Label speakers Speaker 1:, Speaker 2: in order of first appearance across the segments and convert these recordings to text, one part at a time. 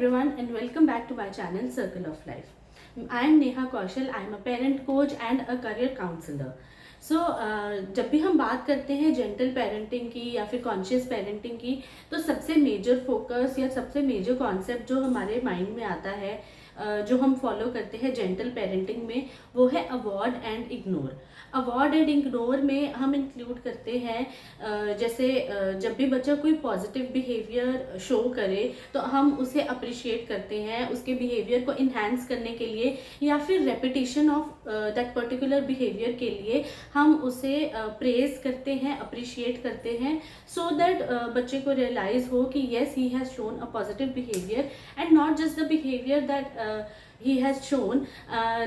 Speaker 1: everyone and welcome back to my channel Circle of Life. I am Neha Kaushal. I am a parent coach and a career counselor. जब भी हम बात करते हैं gentle parenting की या फिर कॉन्शियस पेरेंटिंग की, तो सबसे मेजर फोकस या सबसे मेजर कॉन्सेप्ट जो हमारे माइंड में आता है, जो हम फॉलो करते हैं जेंटल पेरेंटिंग में, वो है avoid and ignore. Avoid and ignore में हम इंक्लूड करते हैं जैसे जब भी बच्चा कोई पॉजिटिव बिहेवियर शो करे तो हम उसे अप्रिशिएट करते हैं उसके बिहेवियर को इन्हांस करने के लिए, या फिर repetition of that particular behaviour के लिए हम उसे प्रेज करते हैं, अप्रिशिएट करते हैं, सो दैट बच्चे को रियलाइज हो कि yes he has shown a positive behaviour and not just the behaviour that he has shown,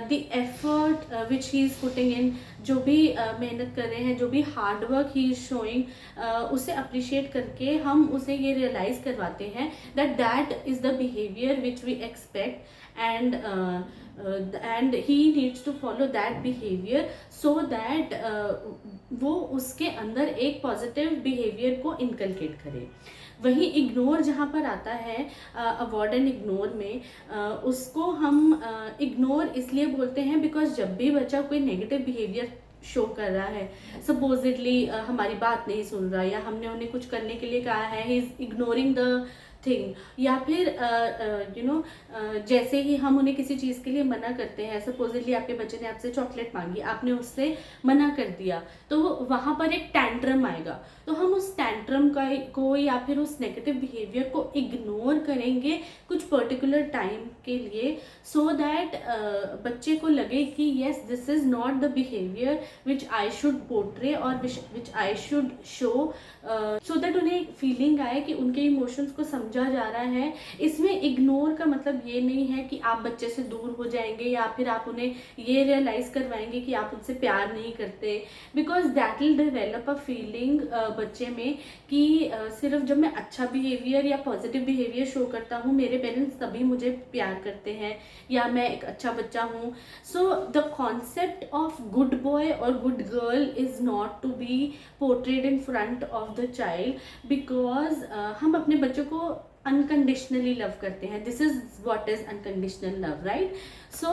Speaker 1: the effort which he is putting in, जो भी मेहनत कर रहे हैं, जो भी hard work he is showing, उसे अप्रिशिएट करके हम उसे ये रियलाइज करवाते हैं that that is the behaviour which we expect and he needs to follow that behaviour so that वो उसके अंदर एक पॉजिटिव बिहेवियर को इनकलकेट करे. वहीं इग्नोर जहाँ पर आता है अवॉइड एंड इग्नोर में, उसको हम इग्नोर इसलिए बोलते हैं बिकॉज जब भी बच्चा कोई नेगेटिव बिहेवियर शो कर रहा है, सपोजिटली हमारी बात नहीं सुन रहा या हमने उन्हें कुछ करने के लिए कहा है, he is ignoring the thing, या फिर जैसे ही हम उन्हें किसी चीज़ के लिए मना करते हैं, सपोजिटली आपके बच्चे ने आपसे चॉकलेट मांगी, आपने उससे मना कर दिया, तो वहाँ पर एक टैंट्रम आएगा. तो हम उस टैंट्रम को या फिर उस नेगेटिव बिहेवियर को इग्नोर करेंगे कुछ पर्टिकुलर टाइम के लिए, सो दैट बच्चे को लगे कि yes this is not the behaviour which I should portray और which I should show, so that उन्हें एक फीलिंग आए कि उनके इमोशंस को समझा जा रहा है. इसमें इग्नोर का मतलब ये नहीं है कि आप बच्चे से दूर हो जाएंगे या फिर आप उन्हें ये रियलाइज करवाएंगे कि आप उनसे प्यार नहीं करते, because that will develop a feeling बच्चे में कि सिर्फ जब मैं अच्छा बिहेवियर या पॉजिटिव बिहेवियर शो करता हूँ मेरे पेरेंट्स तभी मुझे प्यार करते हैं या मैं एक अच्छा बच्चा हूँ. So the concept of good boy और good girl is not to be portrayed in front of the child, because हम अपने बच्चों को अनकंडीशनली लव करते हैं. This is what is unconditional love, right? So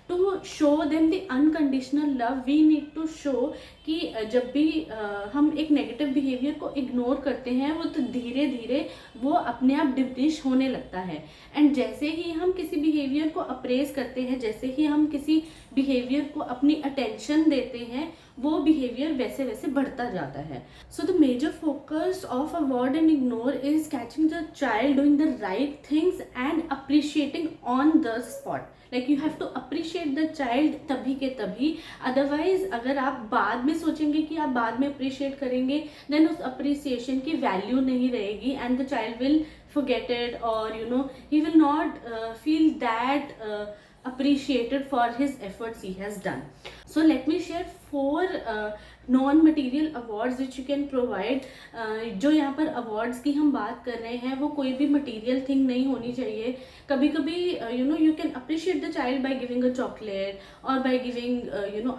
Speaker 1: to show them the unconditional love we need to show कि जब भी हम एक नेगेटिव बिहेवियर को इग्नोर करते हैं वो तो धीरे धीरे वो अपने आप डिमिनिश होने लगता है. एंड जैसे ही हम किसी बिहेवियर को अप्रेज करते हैं, जैसे ही हम किसी बिहेवियर को अपनी अटेंशन देते हैं, वो बिहेवियर वैसे वैसे बढ़ता जाता है. So the major focus of avoid and ignore is catching the child doing the right things and appreciating on the spot. Like you have to appreciate the child तभी के तभी. अदरवाइज अगर आप बाद में सोचेंगे कि आप बाद में अप्रिशिएट करेंगे, देन उस अप्रिसिएशन की वैल्यू नहीं रहेगी and the child will forget it, or he will not feel that appreciated for his efforts he has done. So let me share 4 non-material awards which you can provide. जो यहाँ पर awards की हम बात कर रहे हैं वो कोई भी material thing नहीं होनी चाहिए. कभी कभी you can appreciate the child by giving a chocolate or by giving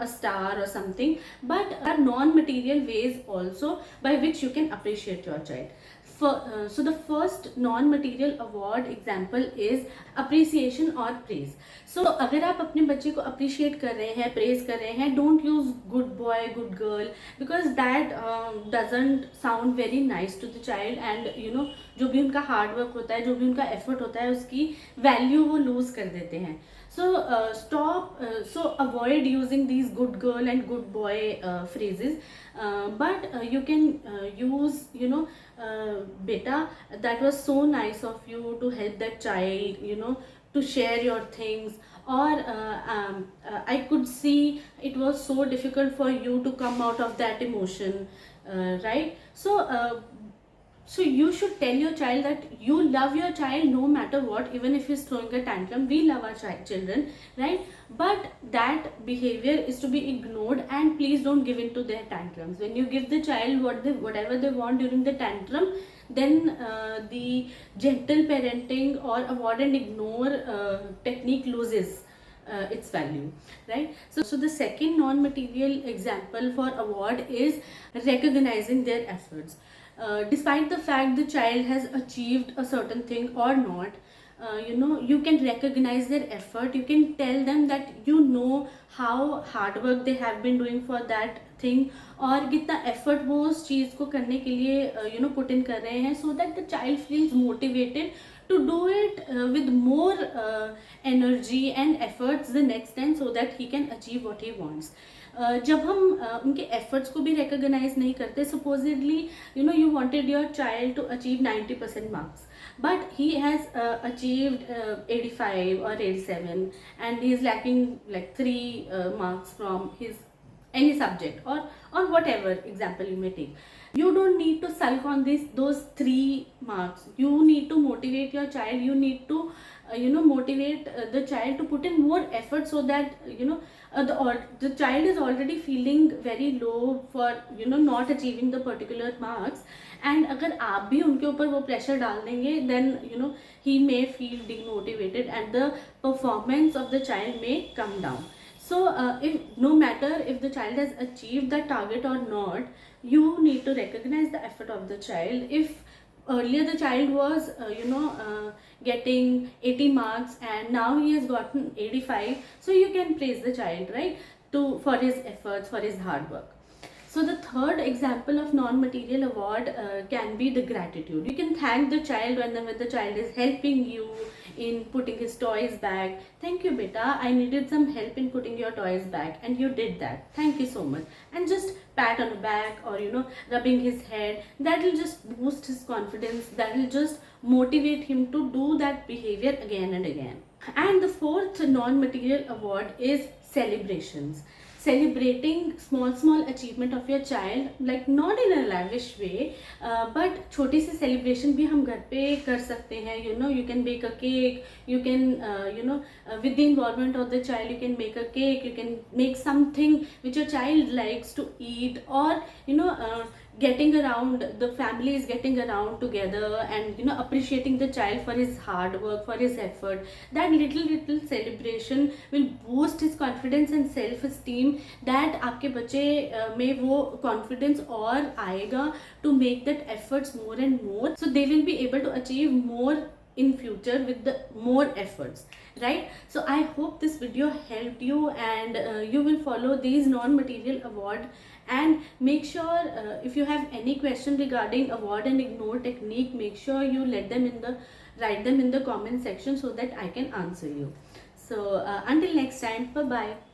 Speaker 1: a star or something, but are non-material ways also by which you can appreciate your child. So the first non-material award example is appreciation or praise. So अगर आप अपने बच्चे को appreciate कर रहे हैं, praise कर रहे हैं, don't use good boy, good girl, because that doesn't sound very nice to the child, and जो भी उनका hard work होता है, जो भी उनका effort होता है, उसकी value वो lose कर देते हैं. So avoid using these good girl and good boy phrases, but you can use beta, that was so nice of you to help that child, to share your things, or I could see it was so difficult for you to come out of that emotion, right? So you should tell your child that you love your child no matter what, even if he's throwing a tantrum. We love our children, right? But that behavior is to be ignored, and please don't give in to their tantrums. When you give the child whatever they want during the tantrum, then the gentle parenting or avoid and ignore technique loses its value, right? So the second non-material example for award is recognizing their efforts. Despite the fact the child has achieved a certain thing or not, you can recognize their effort. You can tell them that how hard work they have been doing for that thing, और कितना effort वो उस चीज़ को करने के लिए put in कर रहे हैं, so that the child feels motivated to do it with more energy and efforts the next time, so that he can achieve what he wants. जब हम उनके एफर्ट्स को भी रिकॉग्नाइज नहीं करते, supposedly you wanted your child to achieve 90% marks, but he has achieved 85 or 87, and he is lacking like 3 marks from his any subject, or whatever example you may take. You don't need to sulk on those 3 marks. You need to motivate your child. You need to motivate the child to put in more effort, so that the child is already feeling very low for not achieving the particular marks, and अगर आप भी उनके ऊपर वो pressure डाल देंगे, then he may feel demotivated and the performance of the child may come down. So if no matter if the child has achieved the target or not, you need to recognize the effort of the child. If earlier the child was getting 80 marks and now he has gotten 85, so you can praise the child, right, for his efforts, for his hard work. So the third example of non-material award can be the gratitude. You can thank the child whenever the child is helping you in putting his toys back. Thank you beta, I needed some help in putting your toys back and you did that, thank you so much. And just pat on the back, or rubbing his head, that will just boost his confidence, that will just motivate him to do that behavior again and again. And the fourth non-material award is celebrations. Celebrating small achievement of your child, like not in a lavish way, but छोटी सी celebration भी हम घर पे कर सकते हैं. You can bake a cake, you can with the involvement of the child, you can make a cake, you can make something which your child likes to eat, or getting around, the family is getting around together and appreciating the child for his hard work, for his effort. That little celebration will boost his confidence and self esteem, that आपके बच्चे में वो confidence और आएगा to make that efforts more and more, so they will be able to achieve more in future with the more efforts, right? So I hope this video helped you, and you will follow these non-material award. And make sure if you have any question regarding award and ignore technique, make sure you write them in the comment section, so that I can answer you. So until next time, bye bye.